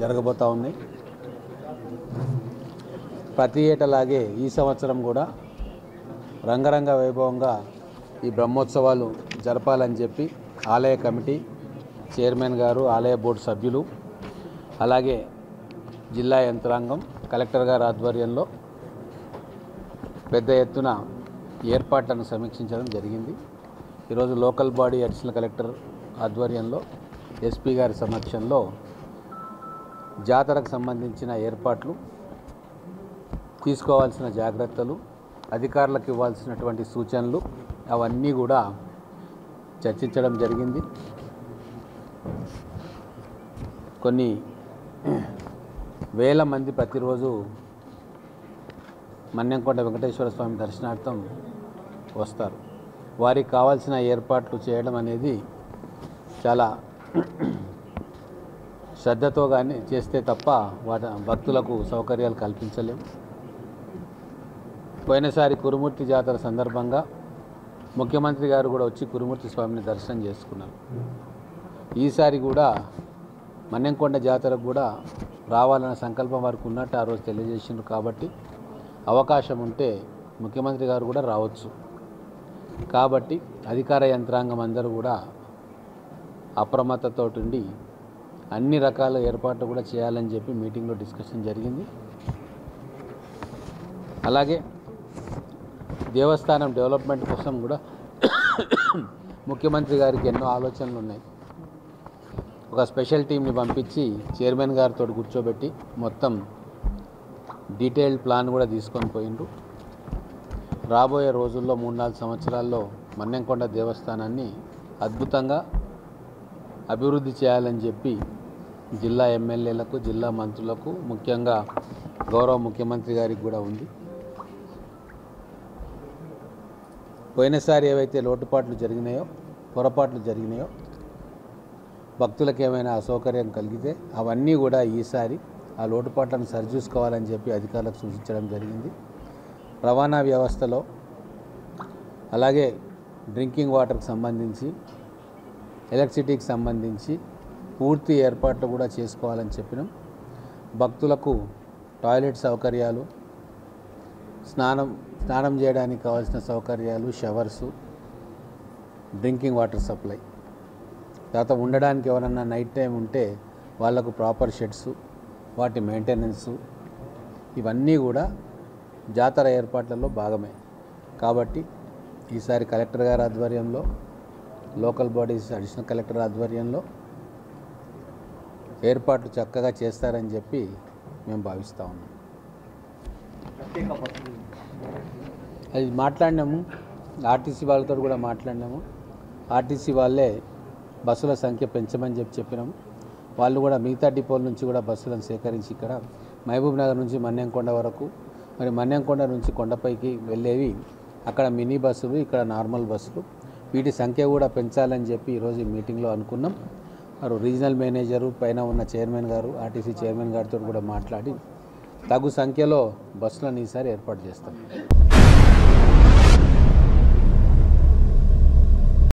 జరగబోతూ ఉన్నాయి. ప్రతి ఏటలాగే ఈ సంవత్సరం కూడా రంగరంగ వైభవంగా ఈ బ్రహ్మోత్సవాలు జరపాలని చెప్పి ఆలయ కమిటీ చైర్మన్ గారు, ఆలయ బోర్డు సభ్యులు, అలాగే జిల్లా యంత్రాంగం, కలెక్టర్ గారి ఆధ్వర్యంలో పెద్ద ఎత్తున ఏర్పాట్లను సమీక్షించడం జరిగింది. ఈరోజు లోకల్ బాడీ అడిషనల్ కలెక్టర్ ఆధ్వర్యంలో ఎస్పీ గారి సమక్షంలో జాతరకు సంబంధించిన ఏర్పాట్లు, తీసుకోవాల్సిన జాగ్రత్తలు, అధికారులకు ఇవ్వాల్సినటువంటి సూచనలు అవన్నీ కూడా చర్చించడం జరిగింది. కొన్ని వేల మంది ప్రతిరోజు మన్నెంకొండ వెంకటేశ్వర స్వామి దర్శనార్థం వస్తారు. వారికి కావాల్సిన ఏర్పాట్లు చేయడం అనేది చాలా శ్రద్ధతో కానీ చేస్తే తప్ప భక్తులకు సౌకర్యాలు కల్పించలేము. పోయినసారి కురుమూర్తి జాతర సందర్భంగా ముఖ్యమంత్రి గారు కూడా వచ్చి కురుమూర్తి స్వామిని దర్శనం చేసుకున్నారు. ఈసారి కూడా మన్నెంకొండ జాతరకు కూడా రావాలన్న సంకల్పం వారికి ఉన్నట్టు ఆ రోజు తెలియజేసిండ్రు. కాబట్టి అవకాశం ఉంటే ముఖ్యమంత్రి గారు కూడా రావచ్చు. కాబట్టి అధికార యంత్రాంగం అందరూ కూడా అప్రమత్తతో ఉండి అన్ని రకాల ఏర్పాట్లు కూడా చేయాలని చెప్పి మీటింగ్లో డిస్కషన్ జరిగింది. అలాగే దేవస్థానం డెవలప్మెంట్ కోసం కూడా ముఖ్యమంత్రి గారికి ఎన్నో ఆలోచనలు ఉన్నాయి. ఒక స్పెషల్ టీంని పంపించి చైర్మన్ గారితో కూర్చోబెట్టి మొత్తం డీటెయిల్డ్ ప్లాన్ కూడా తీసుకొని పోయిండ్రు. రాబోయే రోజుల్లో 3-4 సంవత్సరాల్లో మన్నెంకొండ దేవస్థానాన్ని అద్భుతంగా అభివృద్ధి చేయాలని చెప్పి జిల్లా ఎమ్మెల్యేలకు, జిల్లా మంత్రులకు, ముఖ్యంగా గౌరవ ముఖ్యమంత్రి గారికి కూడా ఉంది. పోయినసారి ఏవైతే లోటుపాట్లు జరిగినాయో, పొరపాట్లు జరిగినాయో, భక్తులకు ఏమైనా అసౌకర్యం కలిగితే అవన్నీ కూడా ఈసారి ఆ లోటుపాట్లను సరిచూసుకోవాలని చెప్పి అధికారులకు సూచించడం జరిగింది. రవాణా వ్యవస్థలో అలాగే డ్రింకింగ్ వాటర్కి సంబంధించి, ఎలక్ట్రిసిటీకి సంబంధించి పూర్తి ఏర్పాట్లు కూడా చేసుకోవాలని చెప్పినాం. భక్తులకు టాయిలెట్ సౌకర్యాలు, స్నానం చేయడానికి కావాల్సిన సౌకర్యాలు, షవర్సు, డ్రింకింగ్ వాటర్ సప్లై, తర్వాత ఉండడానికి ఎవరన్నా నైట్ టైం ఉంటే వాళ్ళకు ప్రాపర్ షెడ్స్, వాటి మెయింటెనెన్సు, ఇవన్నీ కూడా జాతర ఏర్పాట్లలో భాగమే. కాబట్టి ఈసారి కలెక్టర్ గారి ఆధ్వర్యంలో, లోకల్ బాడీస్ అడిషనల్ కలెక్టర్ ఆధ్వర్యంలో ఏర్పాట్లు చక్కగా చేస్తారని చెప్పి మేము భావిస్తూ ఉన్నాం. అది మాట్లాడినాము, ఆర్టీసీ వాళ్ళతో కూడా మాట్లాడినాము. ఆర్టీసీ వాళ్ళే బస్సుల సంఖ్య పెంచమని చెప్పినాము. వాళ్ళు కూడా మిగతా డిపోల నుంచి కూడా బస్సులను సేకరించి ఇక్కడ మహబూబ్ నగర్ నుంచి మన్నెంకొండ వరకు, మరి మన్నెంకొండ నుంచి కొండపైకి వెళ్ళేవి అక్కడ మినీ బస్సులు, ఇక్కడ నార్మల్ బస్సులు, వీటి సంఖ్య కూడా పెంచాలని చెప్పి ఈరోజు ఈ మీటింగ్లో అనుకున్నాం. మరి రీజనల్ మేనేజరు, పైన ఉన్న చైర్మన్ గారు, ఆర్టీసీ చైర్మన్ గారితో కూడా మాట్లాడి తగు సంఖ్యలో బస్సులను ఈసారి ఏర్పాటు చేస్తాం.